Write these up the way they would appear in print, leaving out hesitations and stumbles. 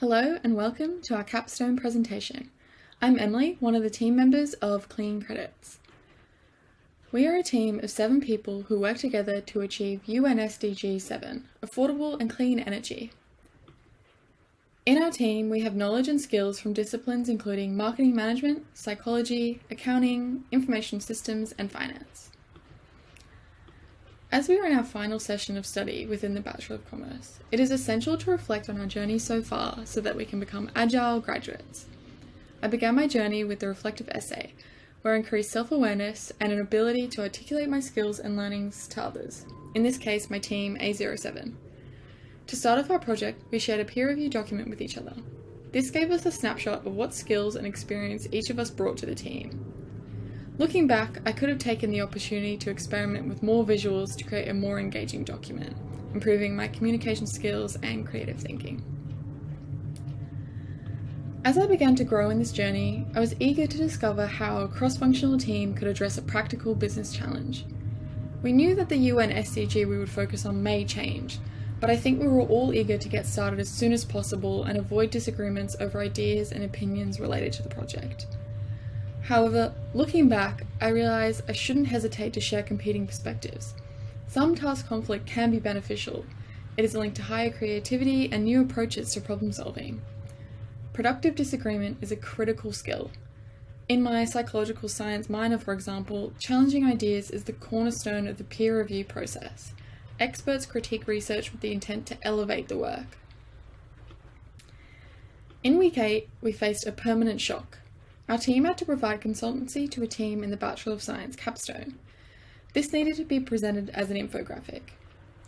Hello and welcome to our capstone presentation. I'm Emily, one of the team members of Clean Credits. We are a team of 7 people who work together to achieve UN SDG 7, affordable and clean energy. In our team, we have knowledge and skills from disciplines including marketing management, psychology, accounting, information systems, and finance. As we are in our final session of study within the Bachelor of Commerce, it is essential to reflect on our journey so far so that we can become agile graduates. I began my journey with the reflective essay, where I increased self-awareness and an ability to articulate my skills and learnings to others, in this case my team A07. To start off our project, we shared a peer-reviewed document with each other. This gave us a snapshot of what skills and experience each of us brought to the team. Looking back, I could have taken the opportunity to experiment with more visuals to create a more engaging document, improving my communication skills and creative thinking. As I began to grow in this journey, I was eager to discover how a cross-functional team could address a practical business challenge. We knew that the UN SDG we would focus on may change, but I think we were all eager to get started as soon as possible and avoid disagreements over ideas and opinions related to the project. However, looking back, I realize I shouldn't hesitate to share competing perspectives. Some task conflict can be beneficial. It is linked to higher creativity and new approaches to problem solving. Productive disagreement is a critical skill. In my psychological science minor, for example, challenging ideas is the cornerstone of the peer review process. Experts critique research with the intent to elevate the work. In week 8, we faced a permanent shock. Our team had to provide consultancy to a team in the Bachelor of Science capstone. This needed to be presented as an infographic.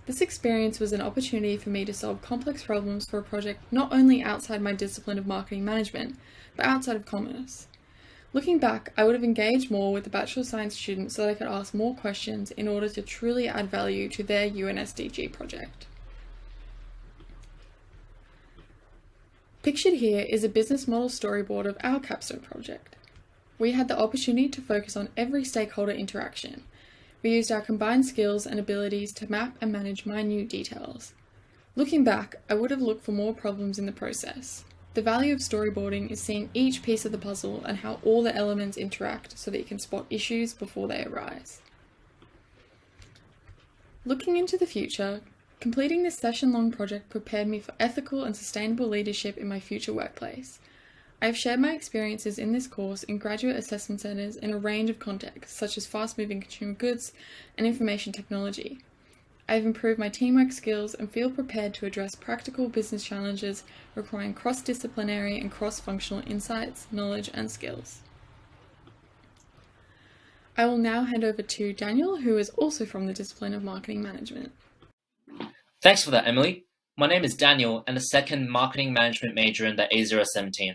This experience was an opportunity for me to solve complex problems for a project not only outside my discipline of marketing management, but outside of commerce. Looking back, I would have engaged more with the Bachelor of Science students so that I could ask more questions in order to truly add value to their UNSDG project. Pictured here is a business model storyboard of our capstone project. We had the opportunity to focus on every stakeholder interaction. We used our combined skills and abilities to map and manage minute details. Looking back, I would have looked for more problems in the process. The value of storyboarding is seeing each piece of the puzzle and how all the elements interact so that you can spot issues before they arise. Looking into the future, completing this session-long project prepared me for ethical and sustainable leadership in my future workplace. I have shared my experiences in this course in graduate assessment centres in a range of contexts, such as fast-moving consumer goods and information technology. I have improved my teamwork skills and feel prepared to address practical business challenges requiring cross-disciplinary and cross-functional insights, knowledge, and skills. I will now hand over to Daniel, who is also from the discipline of marketing management. Thanks for that, Emily. My name is Daniel and a second marketing management major in the A07 team.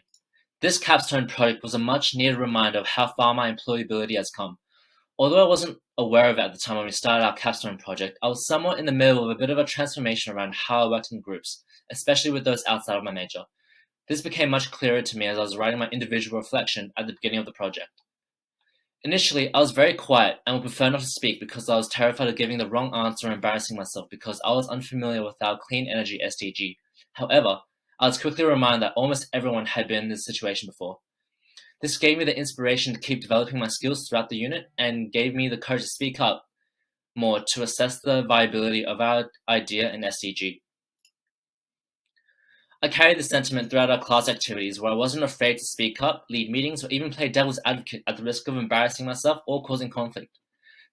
This capstone project was a much needed reminder of how far my employability has come. Although I wasn't aware of it at the time when we started our capstone project, I was somewhat in the middle of a bit of a transformation around how I worked in groups, especially with those outside of my major. This became much clearer to me as I was writing my individual reflection at the beginning of the project. Initially, I was very quiet and would prefer not to speak because I was terrified of giving the wrong answer or embarrassing myself because I was unfamiliar with our clean energy SDG. However, I was quickly reminded that almost everyone had been in this situation before. This gave me the inspiration to keep developing my skills throughout the unit and gave me the courage to speak up more to assess the viability of our idea in SDG. I carried this sentiment throughout our class activities where I wasn't afraid to speak up, lead meetings, or even play devil's advocate at the risk of embarrassing myself or causing conflict.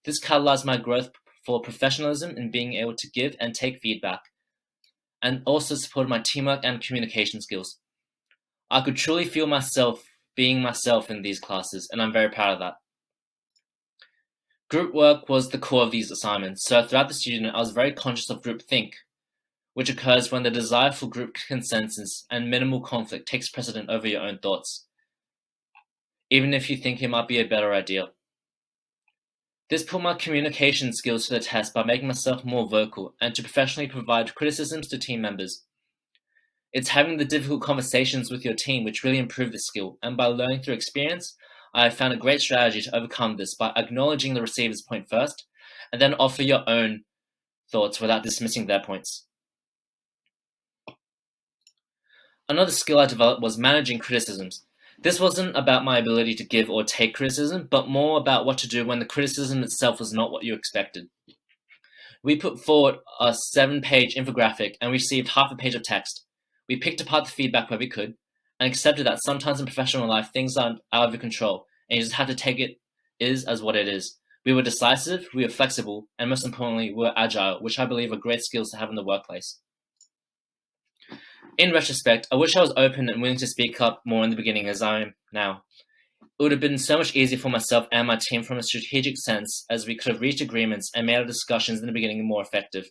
This catalyzed my growth for professionalism in being able to give and take feedback, and also supported my teamwork and communication skills. I could truly feel myself being myself in these classes, and I'm very proud of that. Group work was the core of these assignments, so throughout the student, I was very conscious of groupthink, which occurs when the desire for group consensus and minimal conflict takes precedent over your own thoughts, even if you think it might be a better idea. This put my communication skills to the test by making myself more vocal and to professionally provide criticisms to team members. It's having the difficult conversations with your team which really improve this skill, and by learning through experience, I have found a great strategy to overcome this by acknowledging the receiver's point first, and then offer your own thoughts without dismissing their points. Another skill I developed was managing criticisms. This wasn't about my ability to give or take criticism, but more about what to do when the criticism itself was not what you expected. We put forward a 7-page infographic and received half a page of text. We picked apart the feedback where we could and accepted that sometimes in professional life things are out of your control and you just have to take it as what it is. We were decisive, we were flexible, and most importantly, we were agile, which I believe are great skills to have in the workplace. In retrospect, I wish I was open and willing to speak up more in the beginning as I am now. It would have been so much easier for myself and my team from a strategic sense, as we could have reached agreements and made our discussions in the beginning more effective.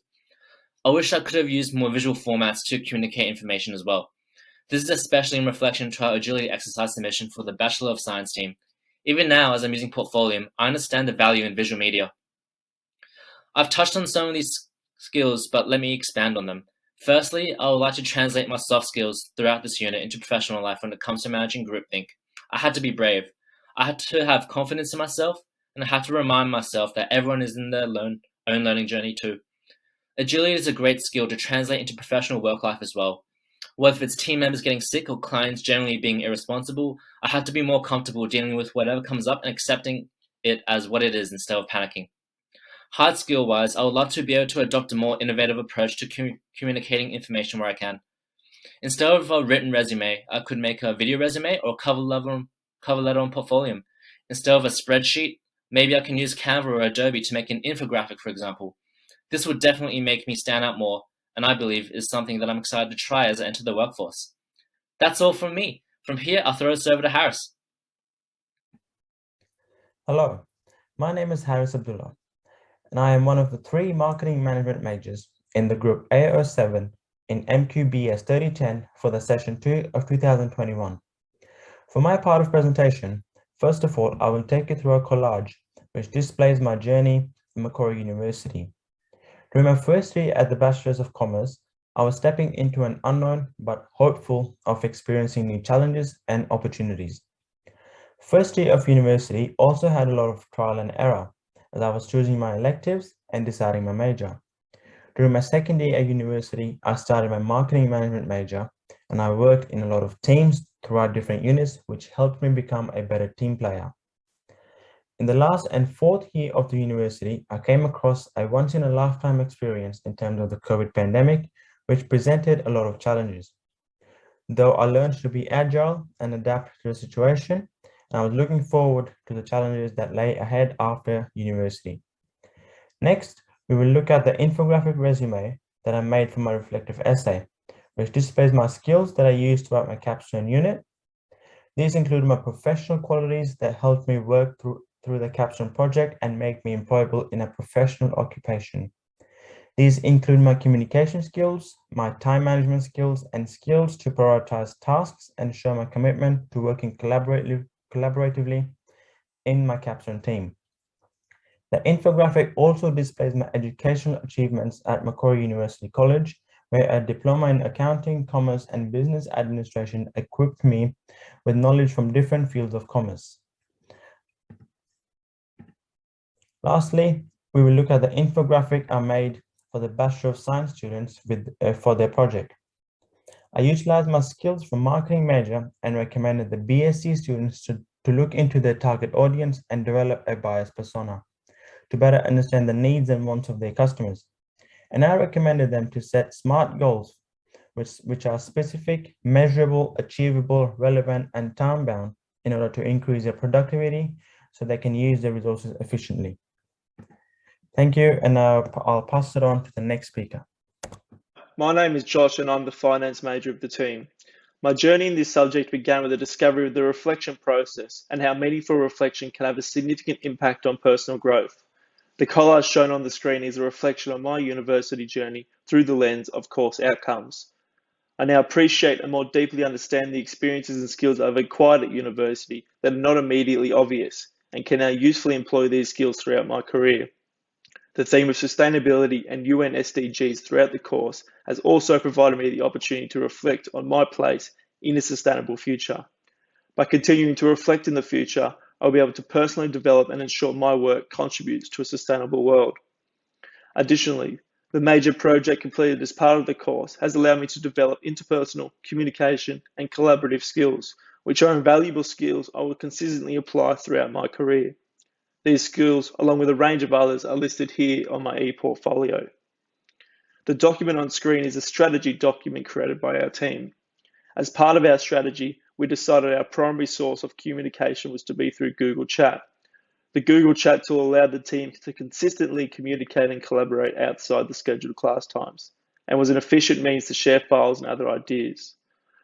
I wish I could have used more visual formats to communicate information as well. This is especially in reflection to our agility exercise submission for the Bachelor of Science team. Even now, as I'm using Portfolium, I understand the value in visual media. I've touched on some of these skills, but let me expand on them. Firstly, I would like to translate my soft skills throughout this unit into professional life when it comes to managing groupthink. I had to be brave. I had to have confidence in myself, and I had to remind myself that everyone is in their own learning journey too. Agility is a great skill to translate into professional work life as well. Whether it's team members getting sick or clients generally being irresponsible, I had to be more comfortable dealing with whatever comes up and accepting it as what it is instead of panicking. Hard skill-wise, I would love to be able to adopt a more innovative approach to communicating information where I can. Instead of a written resume, I could make a video resume or a cover letter on Portfolium. Instead of a spreadsheet, maybe I can use Canva or Adobe to make an infographic, for example. This would definitely make me stand out more, and I believe is something that I'm excited to try as I enter the workforce. That's all from me. From here, I'll throw this over to Harris. Hello, my name is Harris Abdullah, and I am one of the 3 marketing management majors in the group A07 in MQBS 3010 for the session 2 of 2021. For my part of presentation, first of all, I will take you through a collage which displays my journey at Macquarie University. During my first year at the Bachelor's of Commerce, I was stepping into an unknown but hopeful of experiencing new challenges and opportunities. First year of university also had a lot of trial and error, as I was choosing my electives and deciding my major. During my second year at university, I started my marketing management major, and I worked in a lot of teams throughout different units, which helped me become a better team player. In the last and 4th year of the university, I came across a once-in-a-lifetime experience in terms of the COVID pandemic, which presented a lot of challenges. Though I learned to be agile and adapt to the situation, and I was looking forward to the challenges that lay ahead after university. Next, we will look at the infographic resume that I made for my reflective essay, which displays my skills that I used throughout my capstone unit. These include my professional qualities that helped me work through the capstone project and make me employable in a professional occupation. These include my communication skills, my time management skills, and skills to prioritize tasks and show my commitment to working collaboratively in my capstone team. The infographic also displays my educational achievements at Macquarie University College, where a diploma in accounting, commerce, and business administration equipped me with knowledge from different fields of commerce. Lastly, we will look at the infographic I made for the Bachelor of Science students for their project. I utilized my skills from marketing major and recommended the BSc students to look into their target audience and develop a buyer's persona to better understand the needs and wants of their customers. And I recommended them to set SMART goals, which are specific, measurable, achievable, relevant, and time-bound in order to increase their productivity so they can use their resources efficiently. Thank you, and I'll pass it on to the next speaker. My name is Josh and I'm the finance major of the team. My journey in this subject began with the discovery of the reflection process and how meaningful reflection can have a significant impact on personal growth. The collage shown on the screen is a reflection of my university journey through the lens of course outcomes. I now appreciate and more deeply understand the experiences and skills I've acquired at university that are not immediately obvious and can now usefully employ these skills throughout my career. The theme of sustainability and UN SDGs throughout the course has also provided me the opportunity to reflect on my place in a sustainable future. By continuing to reflect in the future, I'll be able to personally develop and ensure my work contributes to a sustainable world. Additionally, The major project completed as part of the course has allowed me to develop interpersonal, communication, and collaborative skills, which are invaluable skills I will consistently apply throughout my career. These skills, along with a range of others, are listed here on my e-portfolio. The document on screen is a strategy document created by our team. As part of our strategy, we decided our primary source of communication was to be through Google Chat. The Google Chat tool allowed the team to consistently communicate and collaborate outside the scheduled class times, and was an efficient means to share files and other ideas.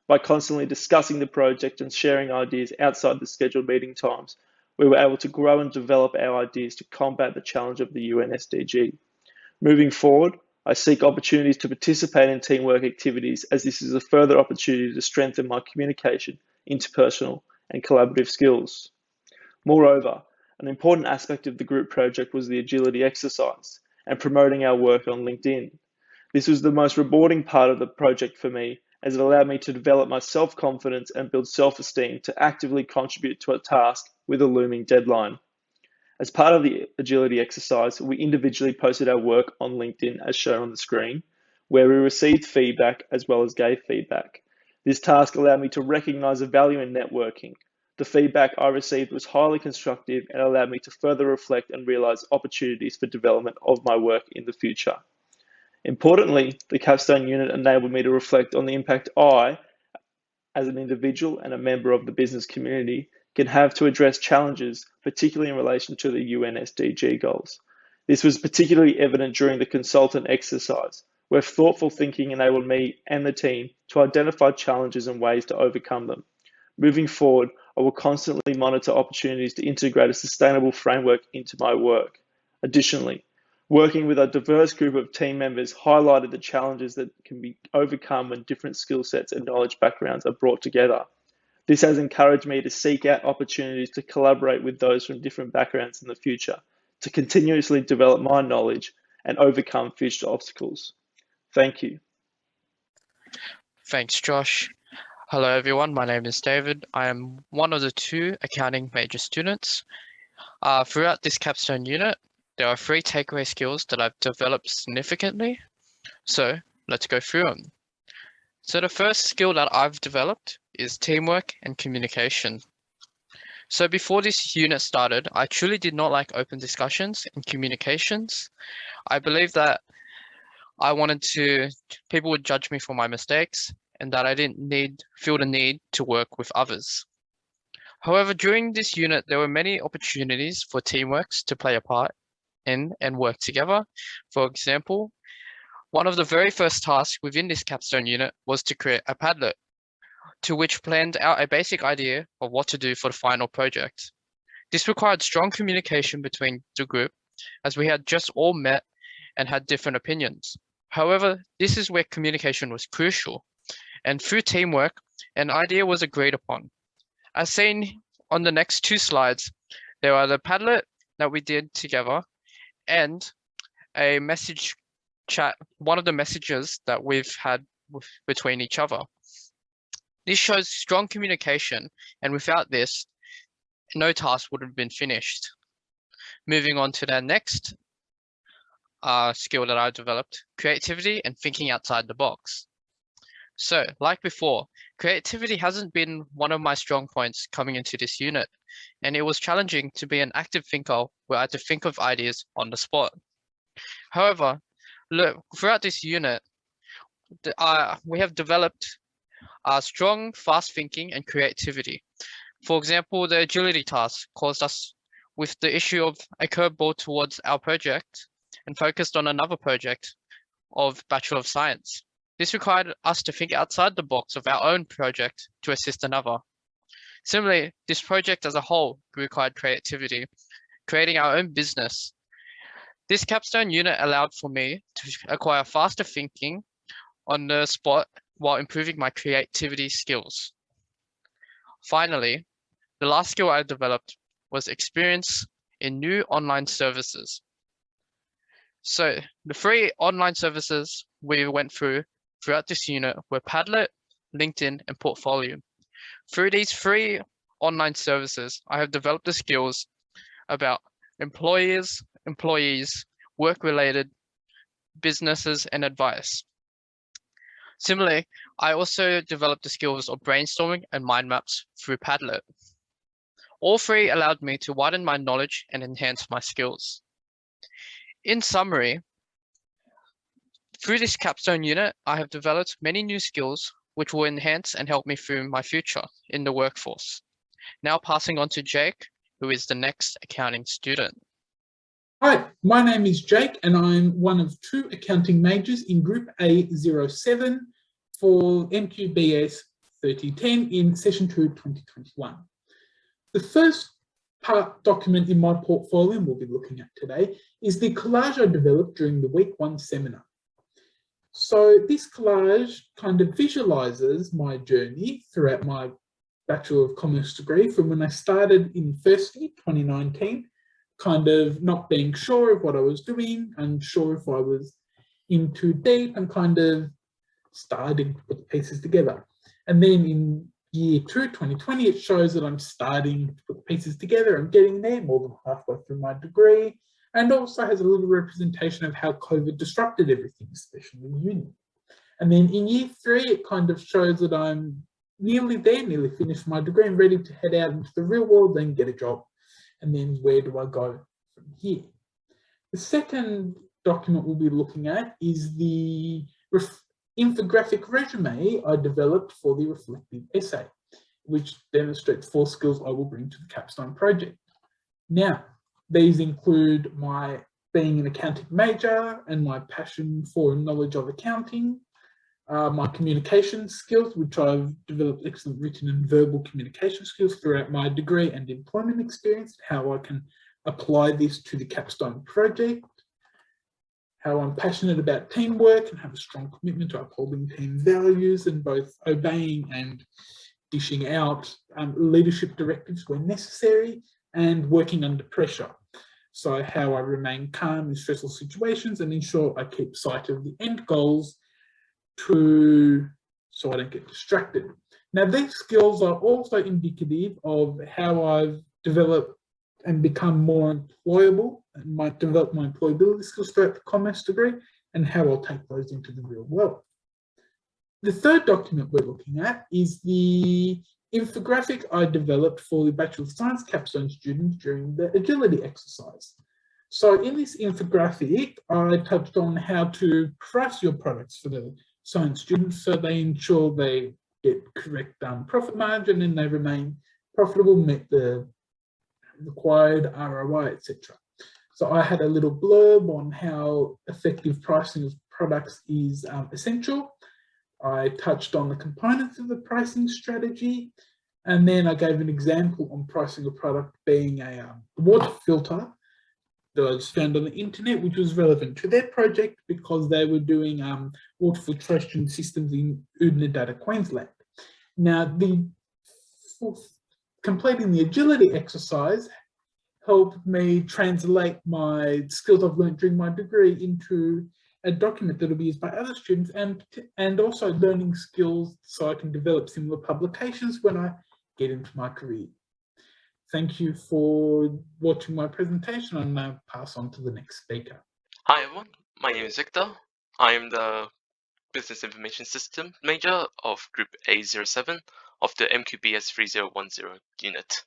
By constantly discussing the project and sharing ideas outside the scheduled meeting times, we were able to grow and develop our ideas to combat the challenge of the UN SDG. Moving forward, I seek opportunities to participate in teamwork activities, as this is a further opportunity to strengthen my communication, interpersonal, and collaborative skills. Moreover, an important aspect of the group project was the agility exercise and promoting our work on LinkedIn. This was the most rewarding part of the project for me, as it allowed me to develop my self-confidence and build self-esteem to actively contribute to a task with a looming deadline. As part of the agility exercise, we individually posted our work on LinkedIn as shown on the screen, where we received feedback as well as gave feedback. This task allowed me to recognize the value in networking. The feedback I received was highly constructive and allowed me to further reflect and realize opportunities for development of my work in the future. Importantly, the capstone unit enabled me to reflect on the impact I, as an individual and a member of the business community, can have to address challenges, particularly in relation to the UN SDG goals. This was particularly evident during the consultant exercise, where thoughtful thinking enabled me and the team to identify challenges and ways to overcome them. Moving forward, I will constantly monitor opportunities to integrate a sustainable framework into my work. Additionally, working with a diverse group of team members highlighted the challenges that can be overcome when different skill sets and knowledge backgrounds are brought together. This has encouraged me to seek out opportunities to collaborate with those from different backgrounds in the future, to continuously develop my knowledge and overcome future obstacles. Thank you. Thanks, Josh. Hello, everyone. My name is David. I am one of the 2 accounting major students. Throughout this capstone unit, there are 3 takeaway skills that I've developed significantly. So let's go through them. So the first skill that I've developed is teamwork and communication. So before this unit started, I truly did not like open discussions and communications. I believe that people would judge me for my mistakes and that I didn't feel the need to work with others. However, during this unit, there were many opportunities for teamworks to play a part in and work together. For example, one of the very first tasks within this capstone unit was to create a Padlet, to which planned out a basic idea of what to do for the final project. This required strong communication between the group, as we had just all met and had different opinions. However, this is where communication was crucial, and through teamwork, an idea was agreed upon. As seen on the next 2 slides, there are the Padlet that we did together and a message chat, one of the messages that we've had between each other. This shows strong communication, and without this, no task would have been finished. Moving on to the next skill that I developed, creativity and thinking outside the box. So, like before, creativity hasn't been one of my strong points coming into this unit, and it was challenging to be an active thinker where I had to think of ideas on the spot. However, throughout this unit, we have developed strong, fast thinking and creativity. For example, the agility task caused us with the issue of a curveball towards our project and focused on another project of Bachelor of Science. This required us to think outside the box of our own project to assist another. Similarly, this project as a whole required creativity, creating our own business. This capstone unit allowed for me to acquire faster thinking on the spot while improving my creativity skills. Finally, the last skill I developed was experience in new online services. So the 3 online services we went throughout this unit were Padlet, LinkedIn, and Portfolio. Through these 3 online services, I have developed the skills about employees, work-related businesses, and advice. Similarly, I also developed the skills of brainstorming and mind maps through Padlet. All three allowed me to widen my knowledge and enhance my skills. In summary, through this capstone unit, I have developed many new skills which will enhance and help me through my future in the workforce. Now passing on to Jake, who is the next accounting student. Hi, my name is Jake and I'm one of 2 accounting majors in Group A07 for MQBS 3010 in Session 2 2021. The first document in my portfolio we'll be looking at today is the collage I developed during the Week 1 seminar. So this collage kind of visualises my journey throughout my Bachelor of Commerce degree from when I started in first year 2019, kind of not being sure of what I was doing, unsure if I was in too deep, and kind of starting to put the pieces together. And then in year 2, 2020, it shows that I'm starting to put the pieces together. I'm getting there more than halfway through my degree, and also has a little representation of how COVID disrupted everything, especially in uni. And then in year 3, it kind of shows that I'm nearly there, nearly finished my degree and ready to head out into the real world and get a job. And then where do I go from here? The second document we'll be looking at is the infographic resume I developed for the reflective essay, which demonstrates 4 skills I will bring to the capstone project. Now, these include my being an accounting major and my passion for knowledge of accounting, my communication skills, which I've developed excellent written and verbal communication skills throughout my degree and employment experience, how I can apply this to the capstone project, how I'm passionate about teamwork and have a strong commitment to upholding team values and both obeying and dishing out leadership directives when necessary, and working under pressure. So how I remain calm in stressful situations and ensure I keep sight of the end goals so I don't get distracted. Now, these skills are also indicative of how I've developed and become more employable and might develop my employability skills throughout the commerce degree and how I'll take those into the real world. The third document we're looking at is the infographic I developed for the Bachelor of Science capstone students during the agility exercise. So in this infographic, I touched on how to price your products for the science students so they ensure they get correct profit margin and they remain profitable, meet the required ROI, etc. So I had a little blurb on how effective pricing of products is essential. I touched on the components of the pricing strategy, and then I gave an example on pricing a product being a water filter that was found on the internet, which was relevant to their project because they were doing water filtration systems in Oodnadatta, Queensland. Now, completing the agility exercise helped me translate my skills I've learned during my degree into a document that will be used by other students, and also learning skills so I can develop similar publications when I get into my career. Thank you for watching my presentation. I'll now pass on to the next speaker. Hi everyone, my name is Victor. I am the Business Information System major of Group A07 of the MQBS 3010 unit.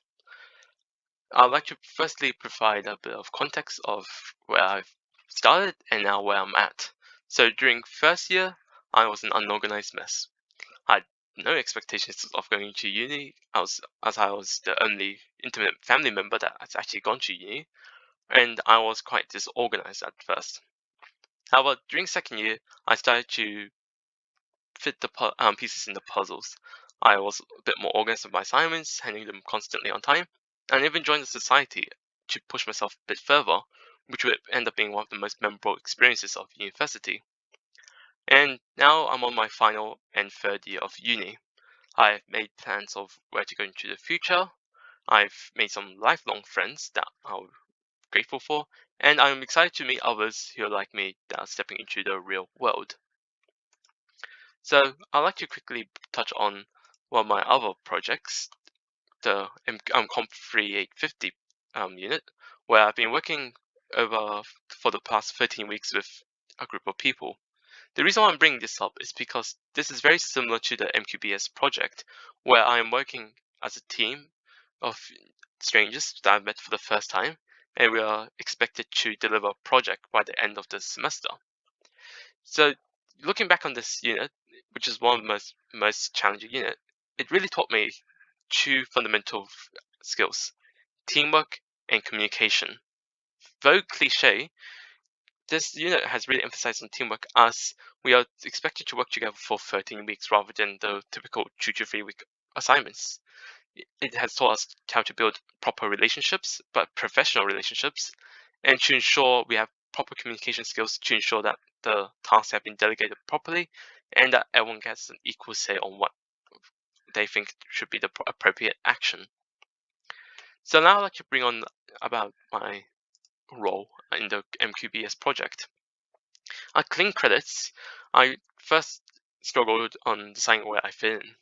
I'd like to firstly provide a bit of context of where I've started and now where I'm at. So during first year, I was an unorganized mess. I had no expectations of going to uni, as I was the only intimate family member that has actually gone to uni, and I was quite disorganized at first. However, during second year, I started to fit the pieces in the puzzles. I was a bit more organized with my assignments, handling them constantly on time, and even joined the society to push myself a bit further, which would end up being one of the most memorable experiences of university. And now I'm on my final and third year of uni. I've made plans of where to go into the future. I've made some lifelong friends that I'm grateful for, and I'm excited to meet others who are like me that are stepping into the real world. So I'd like to quickly touch on one of my other projects, the Comp 3850 unit, where I've been working over for the past 13 weeks with a group of people. The reason why I'm bringing this up is because this is very similar to the MQBS project, where I am working as a team of strangers that I've met for the first time, and we are expected to deliver a project by the end of the semester. So looking back on this unit, which is one of the most challenging unit, it really taught me two fundamental skills: teamwork and communication. Though cliche, this unit has really emphasized on teamwork, as we are expected to work together for 13 weeks rather than the typical 2 to 3 week assignments. It has taught us how to build proper relationships, but professional relationships, and to ensure we have proper communication skills to ensure that the tasks have been delegated properly and that everyone gets an equal say on what they think should be the appropriate action. So now I'd like to bring on about my role in the MQBS project. At Clean Credits, I first struggled on deciding where I fit in,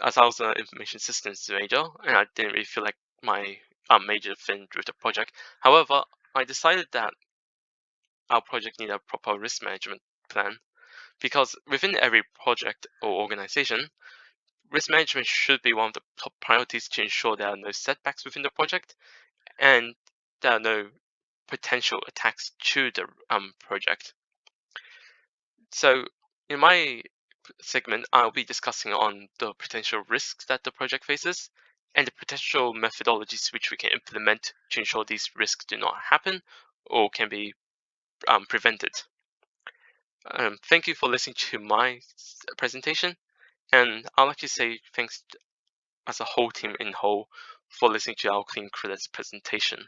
as I was an information systems major and I didn't really feel like my major fit with the project. However, I decided that our project needed a proper risk management plan, because within every project or organization, risk management should be one of the top priorities to ensure there are no setbacks within the project and there are no potential attacks to the project. So in my segment, I'll be discussing on the potential risks that the project faces and the potential methodologies which we can implement to ensure these risks do not happen or can be prevented. Thank you for listening to my presentation, and I'd like to say thanks as a whole team in whole for listening to our Clean Credits presentation.